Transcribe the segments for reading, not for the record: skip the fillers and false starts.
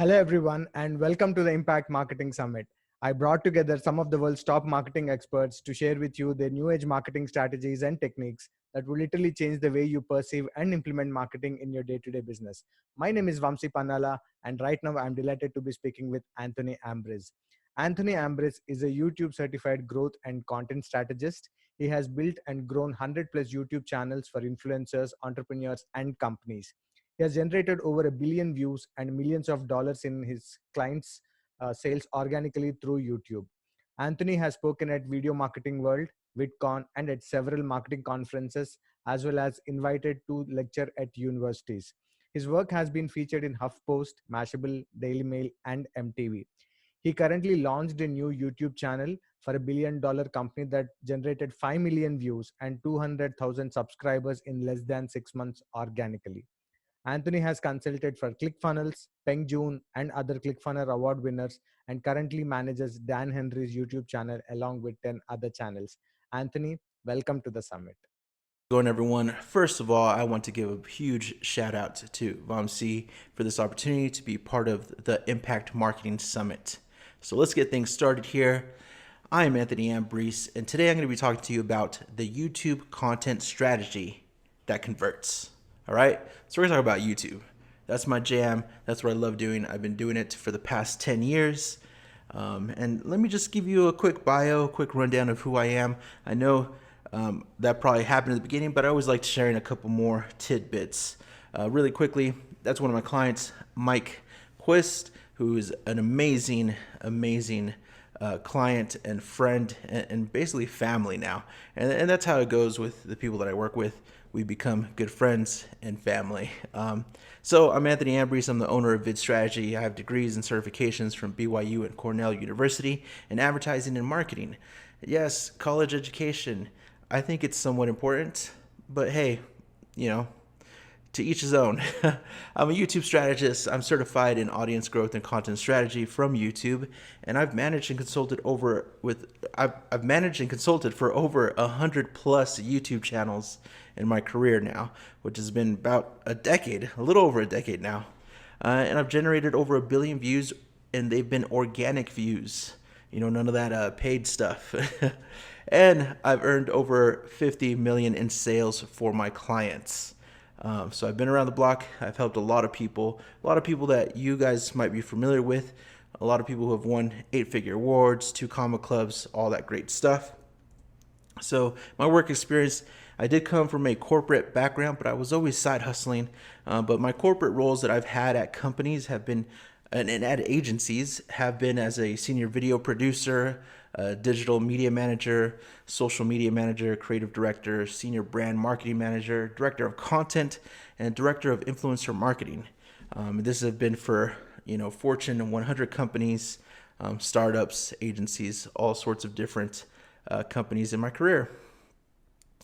Hello, everyone, and welcome to the Impact Marketing Summit. I brought together some of the world's top marketing experts to share with you their new age marketing strategies and techniques that will literally change the way you perceive and implement marketing in your day to day business. My name is Vamsi Panala, and right now I'm delighted to be speaking with Anthony Ambriz. Anthony Ambriz is a YouTube certified growth and content strategist. He has built and grown 100 plus YouTube channels for influencers, entrepreneurs, and companies. He has generated over a billion views and millions of dollars in his clients' sales organically through YouTube. Anthony has spoken at Video Marketing World, VidCon, and at several marketing conferences, as well as invited to lecture at universities. His work has been featured in HuffPost, Mashable, Daily Mail, and MTV. He currently launched a new YouTube channel for $1 billion company that generated 5 million views and 200,000 subscribers in less than 6 months organically. Anthony has consulted for ClickFunnels, PengJune, and other ClickFunnels award winners, and currently manages Dan Henry's YouTube channel along with 10 other channels. Anthony, welcome to the summit. Going everyone. First of all, I want to give a huge shout out to Vamsi for this opportunity to be part of the Impact Marketing Summit. So let's get things started here. I am Anthony Ambriz, and today I'm going to be talking to you about the YouTube content strategy that converts. All right, so we're going to talk about YouTube. That's my jam. That's what I love doing. I've been doing it for the past 10 years. And let me just give you a quick bio, quick rundown of who I am. I know that probably happened at the beginning, but I always like sharing a couple more tidbits. Really quickly, that's one of my clients, Mike Quist, who is an amazing client and friend and basically family now. And that's how it goes with the people that I work with. We become good friends and family. So I'm Anthony Ambriz. I'm the owner of Vid Strategy. I have degrees and certifications from BYU and Cornell University in advertising and marketing. Yes, college education. I think it's somewhat important, but hey, to each his own. I'm a YouTube strategist. I'm certified in audience growth and content strategy from YouTube, and I've managed and consulted I've managed and consulted for over 100 plus YouTube channels in my career now, which has been about a little over a decade now. And I've generated over 1 billion views, and they've been organic views. None of that paid stuff. And I've earned over 50 million in sales for my clients. So I've been around the block. I've helped a lot of people that you guys might be familiar with, a lot of people who have won 8-figure awards, 2 comma clubs, all that great stuff. So my work experience, I did come from a corporate background, but I was always side hustling. But my corporate roles that I've had at companies have been, and at agencies, have been as a senior video producer, digital media manager, social media manager, creative director, senior brand marketing manager, director of content, and director of influencer marketing. This has been for Fortune 100 companies, startups, agencies, all sorts of different companies in my career.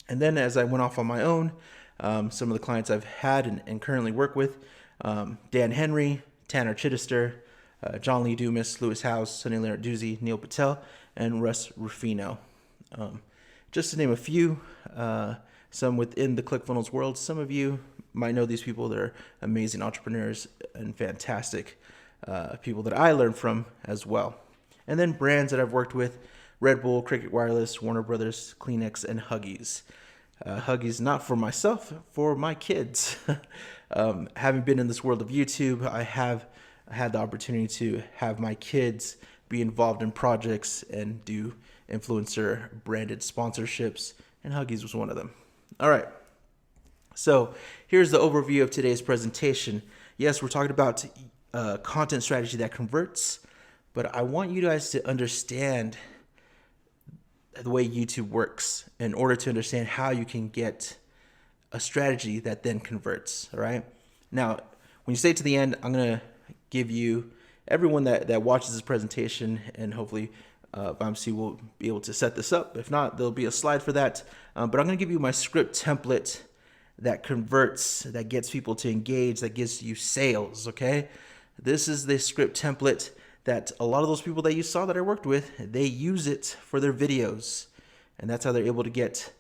And then as I went off on my own, some of the clients I've had and currently work with, Dan Henry, Tanner Chittister, John Lee Dumas, Lewis House, Sunny Lenarduzzi, Neil Patel, and Russ Rufino. Just to name a few, some within the ClickFunnels world. Some of you might know these people. They're amazing entrepreneurs and fantastic people that I learned from as well. And then brands that I've worked with, Red Bull, Cricket Wireless, Warner Brothers, Kleenex, and Huggies. Huggies not for myself, for my kids. Having been in this world of YouTube, I have had the opportunity to have my kids be involved in projects and do influencer branded sponsorships, and Huggies was one of them. All right. So here's the overview of today's presentation. Yes, we're talking about content strategy that converts, but I want you guys to understand the way YouTube works in order to understand how you can get a strategy that then converts. All right. Now, when you stay to the end, I'm going to give you everyone that watches this presentation, and hopefully Vamsi will be able to set this up. If not, there'll be a slide for that. But I'm going to give you my script template that converts, that gets people to engage, that gives you sales. Okay. This is the script template that a lot of those people that you saw that I worked with, they use it for their videos. And that's how they're able to get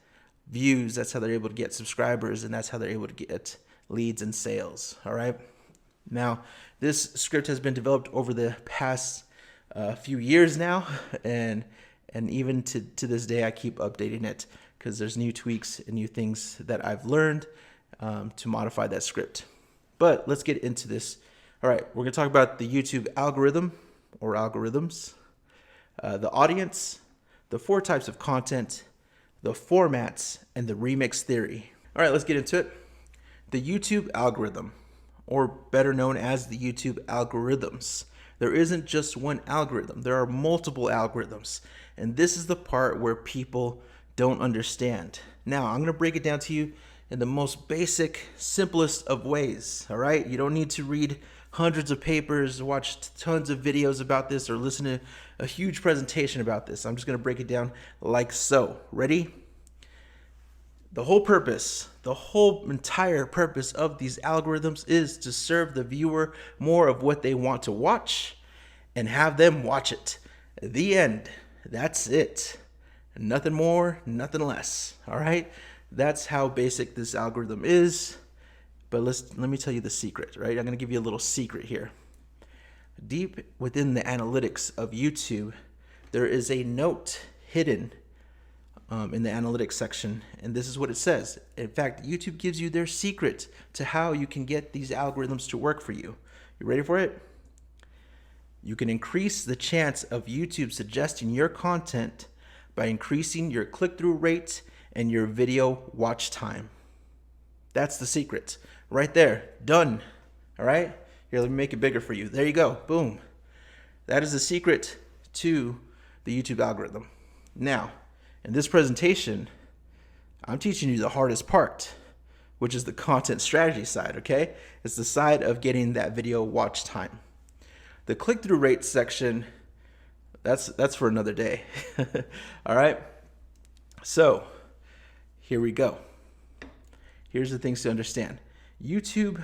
views. That's how they're able to get subscribers. And that's how they're able to get leads and sales. All right. Now, this script has been developed over the past few years now, and even to this day, I keep updating it because there's new tweaks and new things that I've learned to modify that script. But let's get into this. All right, we're going to talk about the YouTube algorithm or algorithms, the audience, the 4 types of content, the formats, and the remix theory. All right, let's get into it. The YouTube algorithm, or better known as the YouTube algorithms. There isn't just one algorithm. There are multiple algorithms. And this is the part where people don't understand. Now, I'm going to break it down to you in the most basic, simplest of ways. All right? You don't need to read hundreds of papers, watch tons of videos about this, or listen to a huge presentation about this. I'm just going to break it down like so. Ready? The whole entire purpose of these algorithms is to serve the viewer more of what they want to watch and have them watch it. The end. That's it. Nothing more, nothing less. All right? That's how basic this algorithm is. But let me tell you the secret, right? I'm going to give you a little secret here. Deep within the analytics of YouTube, there is a note hidden in the analytics section, and this is what it says. In fact, YouTube gives you their secret to how you can get these algorithms to work for you. You ready for it? You can increase the chance of YouTube suggesting your content by increasing your click-through rate and your video watch time. That's the secret right there. Done. All right? Here, let me make it bigger for you. There you go. Boom. That is the secret to the YouTube algorithm. Now, in this presentation, I'm teaching you the hardest part, which is the content strategy side, okay? It's the side of getting that video watch time. The click-through rate section, that's for another day. All right? So, here we go. Here's the things to understand. YouTube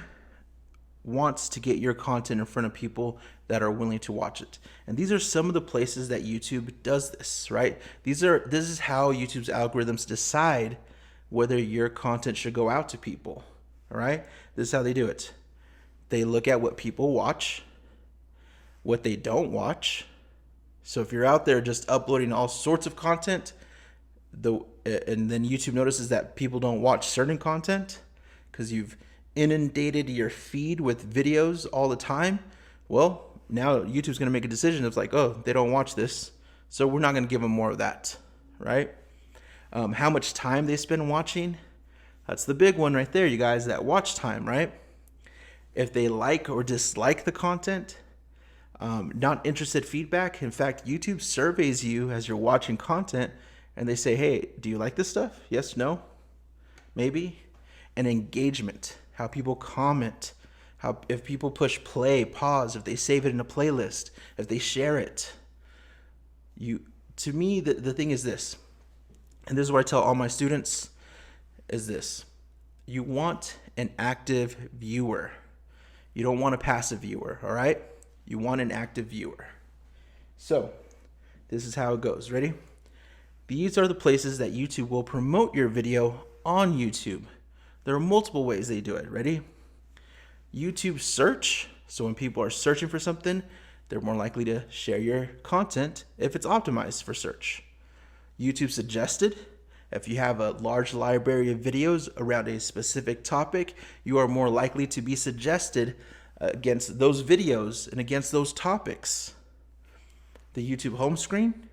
wants to get your content in front of people that are willing to watch it. And these are some of the places that YouTube does this, right? This is how YouTube's algorithms decide whether your content should go out to people. All right? This is how they do it. They look at what people watch, what they don't watch. So if you're out there just uploading all sorts of content, and then YouTube notices that people don't watch certain content because you've inundated your feed with videos all the time, well, now YouTube's going to make a decision of like, oh, they don't watch this, so we're not going to give them more of that, right? How much time they spend watching, that's the big one right there, you guys, that watch time, right? If they like or dislike the content, not interested feedback. In fact, YouTube surveys you as you're watching content, and they say, hey, do you like this stuff? Yes, no, maybe? And engagement, how people comment, if people push play, pause, if they save it in a playlist, if they share it. To me, the thing is this, and this is what I tell all my students, is this. You want an active viewer. You don't want a passive viewer, all right? You want an active viewer. So, this is how it goes. Ready? These are the places that YouTube will promote your video on YouTube. There are multiple ways they do it. Ready? YouTube search. So when people are searching for something, they're more likely to share your content if it's optimized for search. YouTube suggested. If you have a large library of videos around a specific topic, you are more likely to be suggested against those videos and against those topics. The YouTube home screen.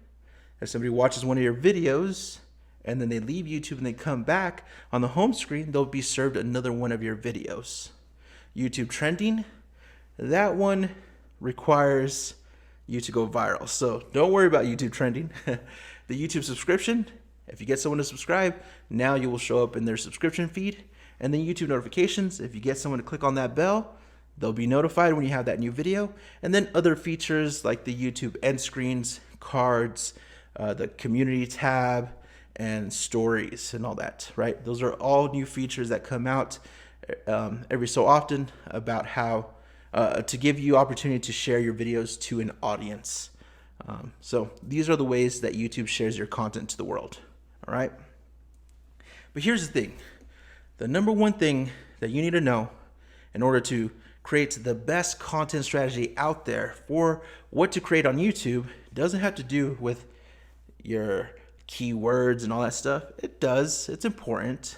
If somebody watches one of your videos and then they leave YouTube and they come back, on the home screen, they'll be served another one of your videos. YouTube trending, that one requires you to go viral. So don't worry about YouTube trending. The YouTube subscription, if you get someone to subscribe, now you will show up in their subscription feed. And then YouTube notifications, if you get someone to click on that bell, they'll be notified when you have that new video. And then other features like the YouTube end screens, cards, the community tab, and stories and all that, right? Those are all new features that come out every so often about how to give you opportunity to share your videos to an audience. So these are the ways that YouTube shares your content to the world, all right? But here's the thing. The number one thing that you need to know in order to creates the best content strategy out there for what to create on YouTube. It doesn't have to do with your keywords and all that stuff. It does, it's important,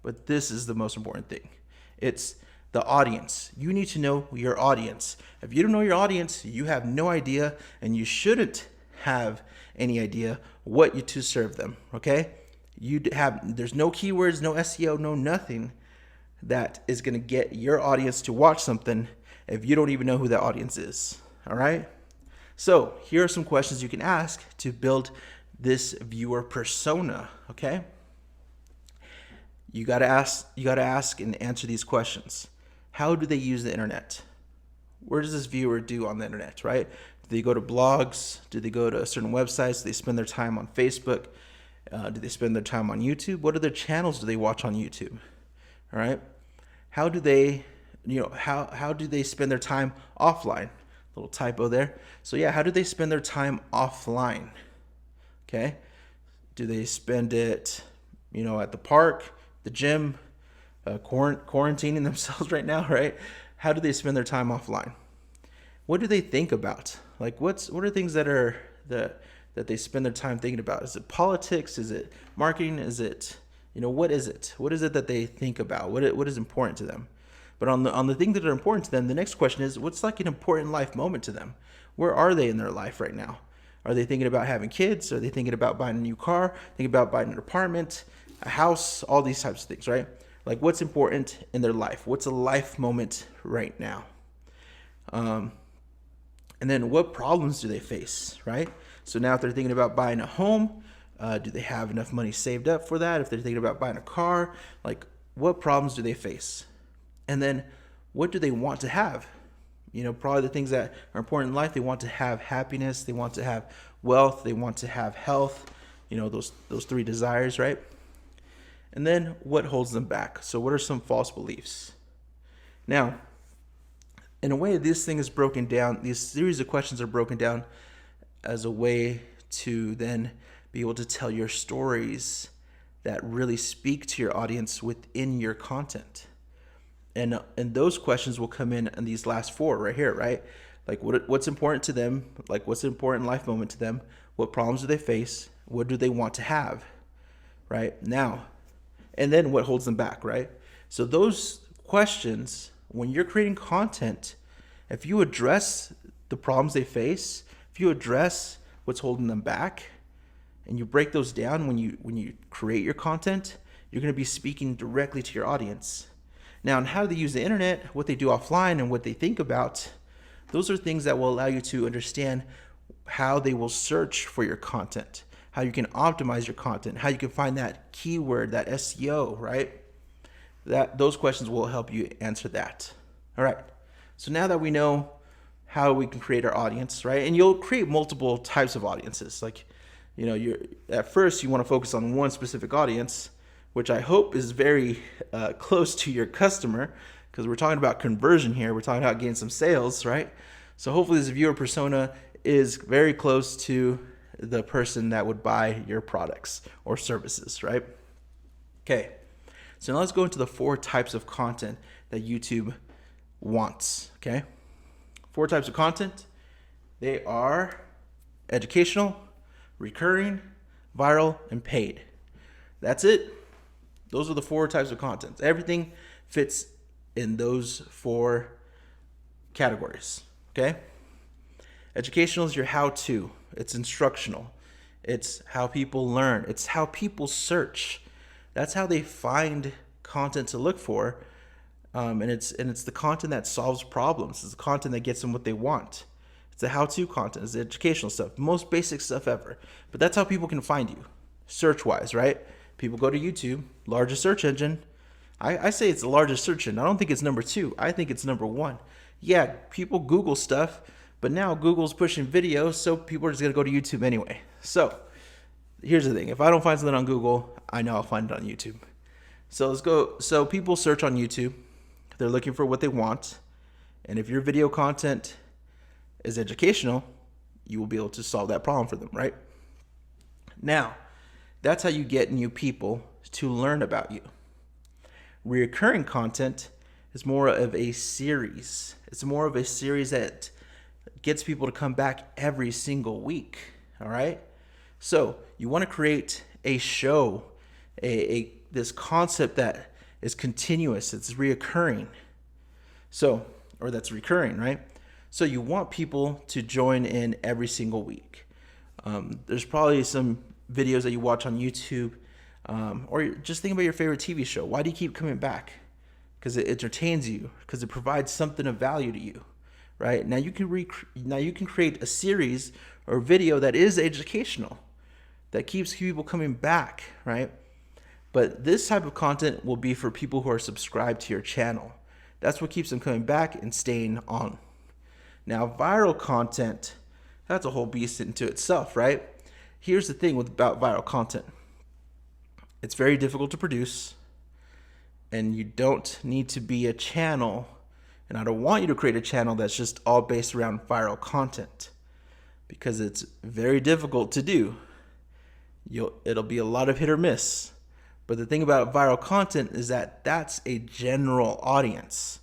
but this is the most important thing. It's the audience. You need to know your audience. If you don't know your audience, you have no idea, and you shouldn't have any idea what you to serve them. Okay? There's no keywords, no SEO, no nothing that is going to get your audience to watch something if you don't even know who that audience is. All right? So here are some questions you can ask to build this viewer persona. Okay? You gotta ask and answer these questions. How do they use the internet? Where does this viewer do on the internet, right? Do they go to blogs? Do they go to certain websites? Do they spend their time on Facebook? Do they spend their time on YouTube? What other channels do they watch on YouTube? All right. How do they, how do they spend their time offline? Little typo there. So yeah, how do they spend their time offline? Okay. Do they spend it, at the park, the gym, quarantining themselves right now, right? How do they spend their time offline? What do they think about? Like, what are things that they spend their time thinking about? Is it politics? Is it marketing? Is it, what is it? What is it that they think about? What is important to them? But on the things that are important to them, the next question is, what's like an important life moment to them? Where are they in their life right now? Are they thinking about having kids? Are they thinking about buying a new car? Thinking about buying an apartment, a house, all these types of things, right? Like, what's important in their life? What's a life moment right now? And then what problems do they face, right? So now if they're thinking about buying a home, do they have enough money saved up for that? If they're thinking about buying a car, like, what problems do they face? And then what do they want to have? Probably the things that are important in life. They want to have happiness. They want to have wealth. They want to have health. Those three desires, right? And then what holds them back? So what are some false beliefs? Now, in a way, this thing is broken down. These series of questions are broken down as a way to then be able to tell your stories that really speak to your audience within your content. And those questions will come in these last four right here, right? Like, what's important to them? Like, what's an important life moment to them? What problems do they face? What do they want to have, right? Now, and then what holds them back, right? So those questions, when you're creating content, if you address the problems they face, if you address what's holding them back, and you break those down when you create your content, you're going to be speaking directly to your audience. Now, on how they use the internet, what they do offline, and what they think about, those are things that will allow you to understand how they will search for your content, how you can optimize your content, how you can find that keyword, that SEO, right? Those questions will help you answer that. All right. So now that we know how we can create our audience, right? And you'll create multiple types of audiences. Like, you're at first you want to focus on one specific audience, which I hope is very close to your customer, because we're talking about conversion here. We're talking about getting some sales, right? So hopefully this viewer persona is very close to the person that would buy your products or services, right? Okay, so now let's go into the 4 types of content that YouTube wants, okay? 4 types of content. They are educational, recurring, viral, and paid. That's it. Those are the 4 types of content. Everything fits in those 4 categories, okay? Educational is your how-to. It's instructional. It's how people learn. It's how people search. That's how they find content to look for. And it's the content that solves problems. It's the content that gets them what they want. It's the how-to content. It's the educational stuff. Most basic stuff ever. But that's how people can find you, search-wise, right? People go to YouTube, largest search engine. I say it's the largest search engine. I don't think it's number 2. I think it's number 1. Yeah, people Google stuff, but now Google's pushing videos, so people are just going to go to YouTube anyway. So here's the thing. If I don't find something on Google, I know I'll find it on YouTube. So let's go. So people search on YouTube. They're looking for what they want. And if your video content is educational, you will be able to solve that problem for them, right? Now, that's how you get new people to learn about you. Recurring content is more of a series. It's more of a series that gets people to come back every single week. All right. So you want to create a show, this concept that is continuous, it's reoccurring. So, or that's recurring, right? So you want people to join in every single week. There's probably some videos that you watch on YouTube, or just think about your favorite TV show. Why do you keep coming back? Because it entertains you, because it provides something of value to you, right? Now you can create a series or video that is educational, that keeps people coming back, right? But this type of content will be for people who are subscribed to your channel. That's what keeps them coming back and staying on. Now, viral content, that's a whole beast into itself, right? Here's the thing about viral content. It's very difficult to produce, and you don't need to be a channel, and I don't want you to create a channel that's just all based around viral content, because it's very difficult to do. It'll be a lot of hit or miss. But the thing about viral content is that that's a general audience.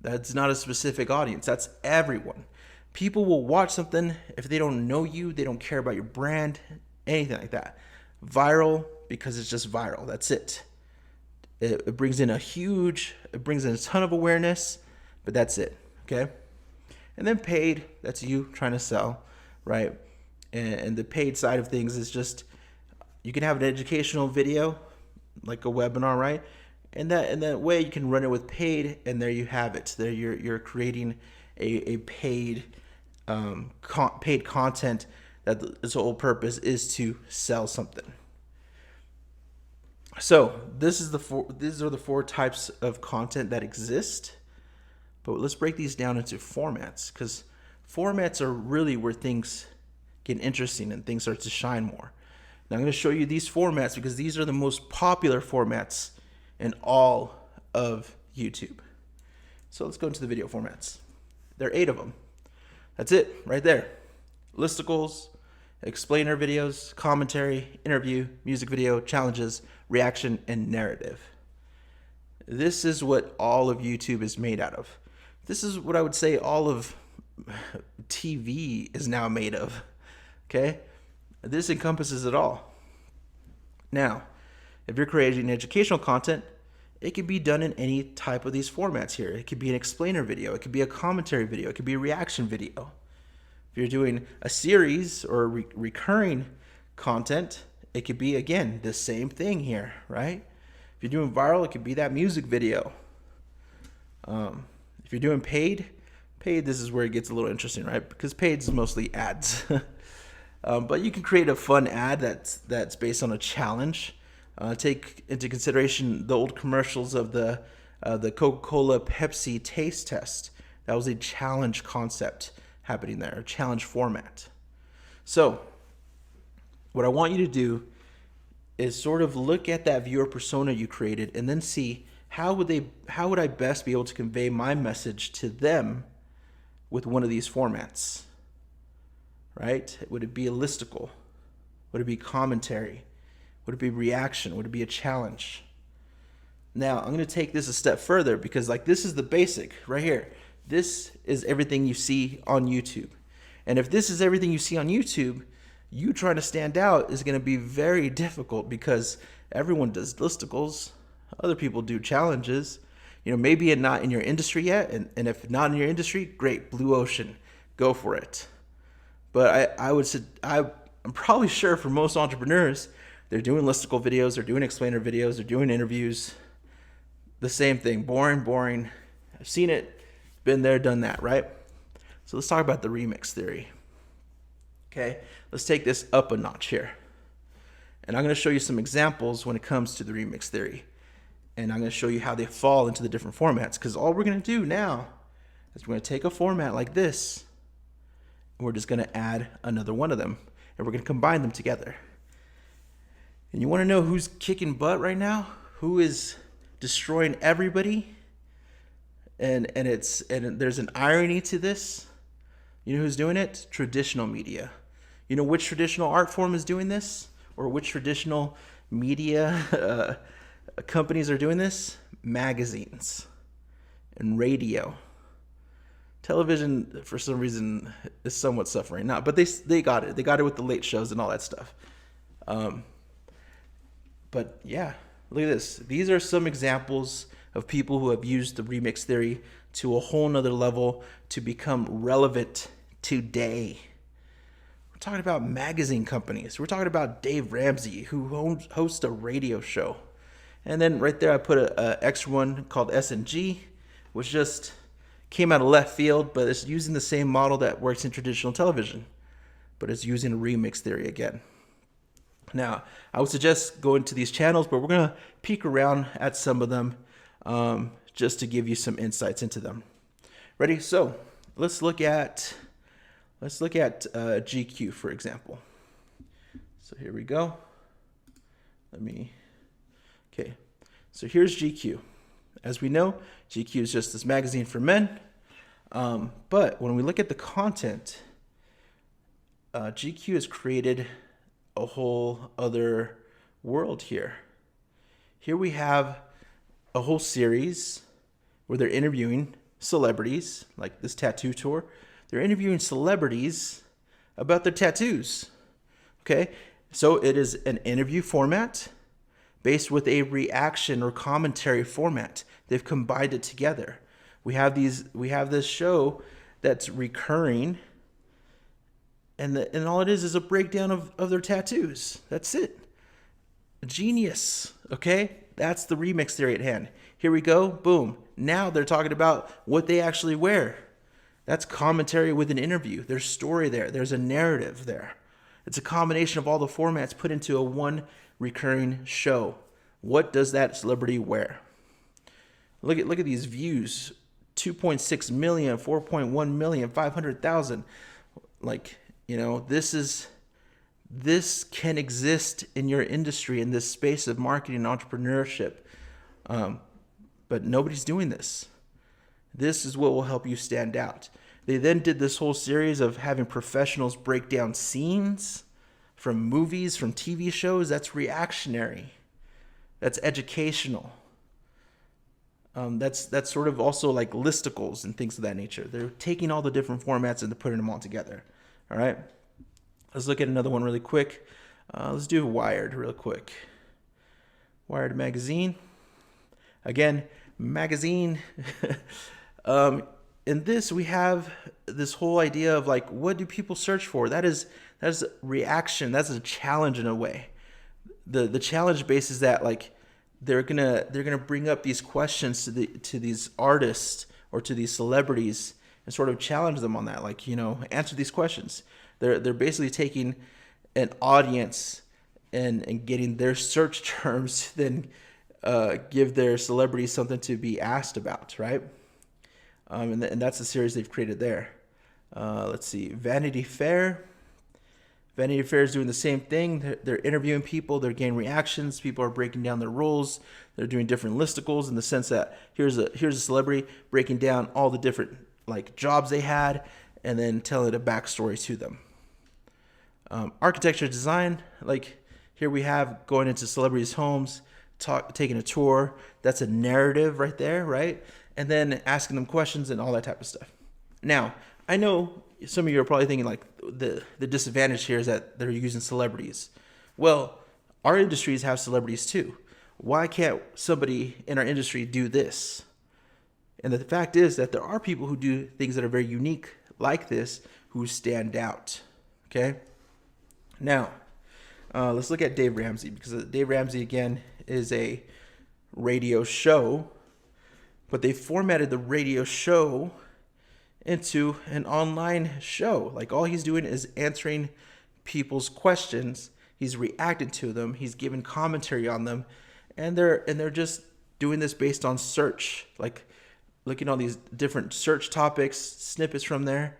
That's not a specific audience. That's everyone. People will watch something if they don't know you, they don't care about your brand, anything like that. Viral because it's just viral. That's it. It brings in a ton of awareness, but that's it. Okay. And then paid, that's you trying to sell, right? And the paid side of things is just, you can have an educational video, like a webinar, right? And that way you can run it with paid, and there you have it. There you're creating a paid paid content that its whole purpose is to sell something. So these are the four types of content that exist. But let's break these down into formats, because formats are really where things get interesting and things start to shine more. Now I'm going to show you these formats because these are the most popular formats in all of YouTube. So let's go into the video formats. There are 8 of them. That's it right there. Listicles, explainer videos, commentary, interview, music video, challenges, reaction, and narrative. This is what all of YouTube is made out of. This is what I would say all of TV is now made of. Okay? This encompasses it all. Now, if you're creating educational content, it can be done in any type of these formats here. It could be an explainer video. It could be a commentary video. It could be a reaction video. If you're doing a series or recurring content, it could be, again, the same thing here, right? If you're doing viral, it could be that music video. If you're doing paid, this is where it gets a little interesting, right? Because paid is mostly ads. But you can create a fun ad that's based on a challenge. Take into consideration the old commercials of the Coca-Cola Pepsi taste test. That was a challenge concept happening there, a challenge format. So what I want you to do is sort of look at that viewer persona you created and then see how would I best be able to convey my message to them with one of these formats, right? Would it be a listicle? Would it be commentary? Would it be reaction? Would it be a challenge? Now, I'm going to take this a step further because this is the basic right here. This is everything you see on YouTube. And if this is everything you see on YouTube, you trying to stand out is going to be very difficult because everyone does listicles. Other people do challenges. Maybe not in your industry yet. And if not in your industry, great, blue ocean, go for it. But I would say, I'm probably sure for most entrepreneurs, they're doing listicle videos, they're doing explainer videos, they're doing interviews. The same thing, boring. I've seen it, been there, done that, right? So let's talk about the remix theory. Okay, let's take this up a notch here. And I'm going to show you some examples when it comes to the remix theory. And I'm going to show you how they fall into the different formats. Because all we're going to do now is we're going to take a format like this, and we're just going to add another one of them. And we're going to combine them together. And you want to know who's kicking butt right now? Who is destroying everybody? And there's an irony to this. You know who's doing it? Traditional media. You know which traditional art form is doing this? Or which traditional media companies are doing this? Magazines and radio. Television, for some reason, is somewhat suffering. Not, but they got it. They got it with the late shows and all that stuff. But yeah, look at this. These are some examples of people who have used the remix theory to a whole nother level to become relevant today. We're talking about magazine companies. We're talking about Dave Ramsey, who hosts a radio show. And then right there, I put a extra one called S&G, which just came out of left field, but it's using the same model that works in traditional television, but it's using a remix theory again. Now, I would suggest going to these channels, but we're going to peek around at some of them just to give you some insights into them. Ready? So let's look at GQ, for example. So here we go. Okay. So here's GQ. As we know, GQ is just this magazine for men. But when we look at the content, GQ has created a whole other world here. Here we have a whole series where they're interviewing celebrities, like this tattoo tour. They're interviewing celebrities about their tattoos. Okay, so it is an interview format based with a reaction or commentary format. They've combined it together. We have this show that's recurring, and all it is a breakdown of their tattoos. That's it. Genius. Okay, that's the remix theory at hand. Here we go. Boom. Now they're talking about what they actually wear. That's commentary with an interview. There's story there. There's a narrative there. It's a combination of all the formats put into a one recurring show. What does that celebrity wear? Look at these views. 2.6 million, 4.1 million, 500,000. This can exist in your industry, in this space of marketing and entrepreneurship. But nobody's doing this. This is what will help you stand out. They then did this whole series of having professionals break down scenes from movies, from TV shows. That's reactionary. That's educational. That's sort of also like listicles and things of that nature. They're taking all the different formats and they're putting them all together. All right. Let's look at another one really quick. Let's do Wired real quick. Wired magazine. Again, magazine. In this, we have this whole idea of like, what do people search for? That's reaction. That's a challenge in a way. The challenge base is that like they're gonna bring up these questions to these artists or to these celebrities and sort of challenge them on that. Like, answer these questions. They're basically taking an audience and getting their search terms, then give their celebrities something to be asked about, right? And that's the series they've created there. Let's see, Vanity Fair. Vanity Fair is doing the same thing. They're interviewing people. They're getting reactions. People are breaking down their roles. They're doing different listicles in the sense that here's a celebrity breaking down all the different like jobs they had and then telling a backstory to them. Architecture design, like here we have going into celebrities' homes, taking a tour. That's a narrative right there, right? And then asking them questions and all that type of stuff. Now, I know some of you are probably thinking like the disadvantage here is that they're using celebrities. Well, our industries have celebrities too. Why can't somebody in our industry do this? And the fact is that there are people who do things that are very unique like this who stand out. Okay? Now, let's look at Dave Ramsey, because Dave Ramsey, again, is a radio show, but they formatted the radio show into an online show. Like all he's doing is answering people's questions. He's reacting to them. He's giving commentary on them, and they're just doing this based on search, like looking at all these different search topics, snippets from there.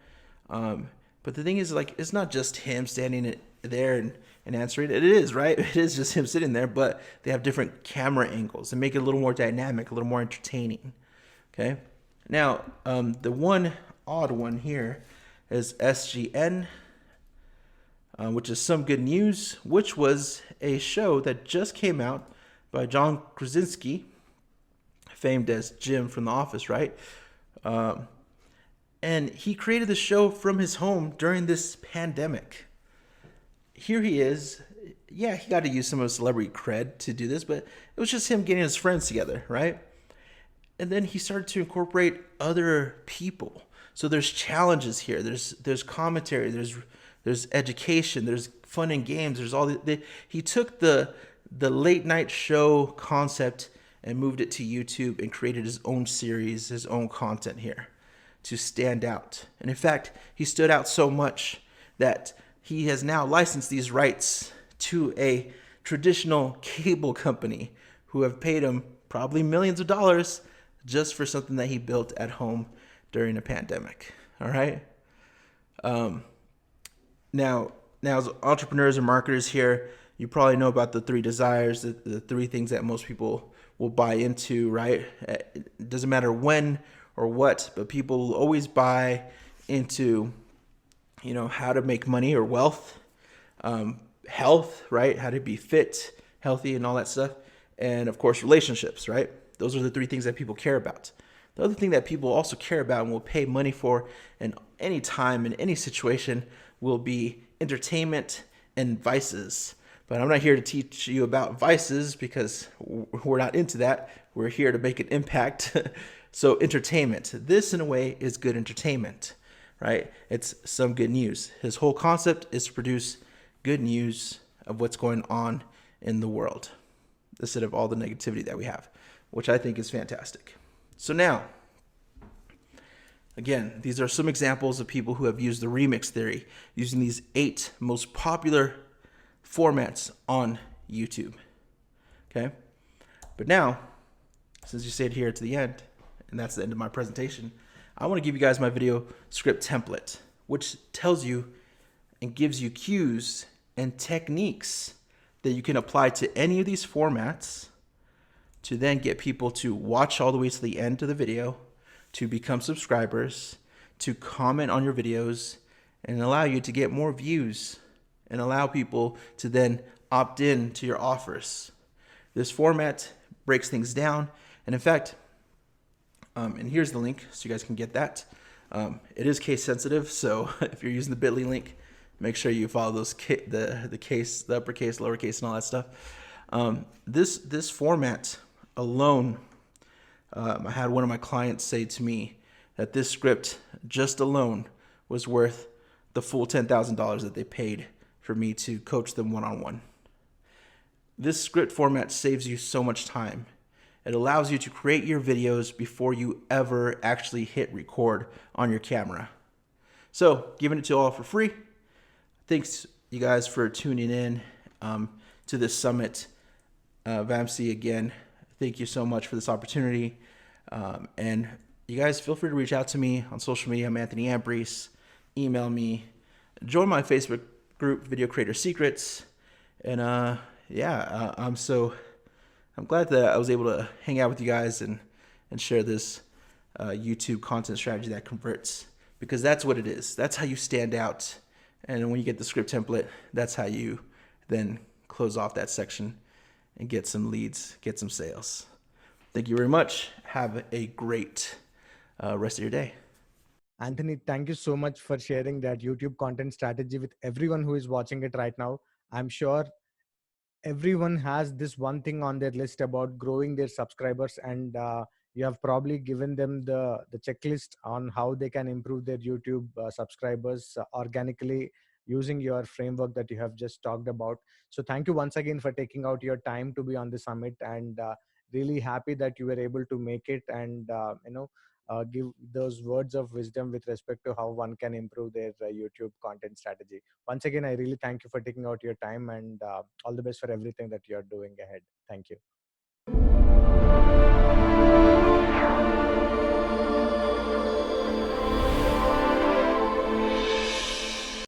But the thing is, like, it's not just him standing there and answering. It is, right? It is just him sitting there, but they have different camera angles and make it a little more dynamic, a little more entertaining. Okay. Now, the one odd one here is SGN, which is Some Good News, which was a show that just came out by John Krasinski, famed as Jim from The Office, right? Um, and he created the show from his home during this pandemic. Here he is. Yeah, he got to use some of his celebrity cred to do this, but it was just him getting his friends together, right? And then he started to incorporate other people. So there's challenges here. There's commentary. There's education. There's fun and games. There's all he took the late night show concept and moved it to YouTube and created his own series, his own content here to stand out. And in fact, he stood out so much that he has now licensed these rights to a traditional cable company who have paid him probably millions of dollars just for something that he built at home during a pandemic. All right. Um, now, as entrepreneurs and marketers here, you probably know about the three desires, the three things that most people will buy into, right? It doesn't matter when or what, but people will always buy into, how to make money or wealth, health, right? How to be fit, healthy, and all that stuff. And of course, relationships, right? Those are the three things that people care about. The other thing that people also care about and will pay money for in any time, in any situation, will be entertainment and vices. But I'm not here to teach you about vices because we're not into that. We're here to make an impact. So entertainment, this in a way is good entertainment, right? It's some good news. His whole concept is to produce good news of what's going on in the world instead of all the negativity that we have, which I think is fantastic. So now, again, these are some examples of people who have used the remix theory using these 8 most popular formats on YouTube. Okay? But now, since you stayed here to the end, and that's the end of my presentation, I want to give you guys my video script template, which tells you and gives you cues and techniques that you can apply to any of these formats to then get people to watch all the way to the end of the video, to become subscribers, to comment on your videos, and allow you to get more views and allow people to then opt in to your offers. This format breaks things down. And in fact, and here's the link so you guys can get that. It is case sensitive, so if you're using the bit.ly link, make sure you follow those the case, the uppercase, lowercase, and all that stuff. This format alone, I had one of my clients say to me that this script just alone was worth the full $10,000 that they paid for me to coach them one-on-one. This script format saves you so much time. It allows you to create your videos before you ever actually hit record on your camera. So, giving it to you all for free. Thanks, you guys, for tuning in to this summit. Vamsi, again, thank you so much for this opportunity. And you guys feel free to reach out to me on social media. I'm Anthony Ambriz. Email me. Join my Facebook group, Video Creator Secrets. And I'm glad that I was able to hang out with you guys and share this YouTube content strategy that converts, because that's what it is. That's how you stand out. And when you get the script template, that's how you then close off that section and get some leads, get some sales. Thank you very much. Have a great rest of your day. Anthony, thank you so much for sharing that YouTube content strategy with everyone who is watching it right now. I'm sure everyone has this one thing on their list about growing their subscribers, and you have probably given them the checklist on how they can improve their YouTube subscribers organically using your framework that you have just talked about. So thank you once again for taking out your time to be on the summit, and really happy that you were able to make it and give those words of wisdom with respect to how one can improve their YouTube content strategy. Once again, I really thank you for taking out your time, and all the best for everything that you're doing ahead. Thank you.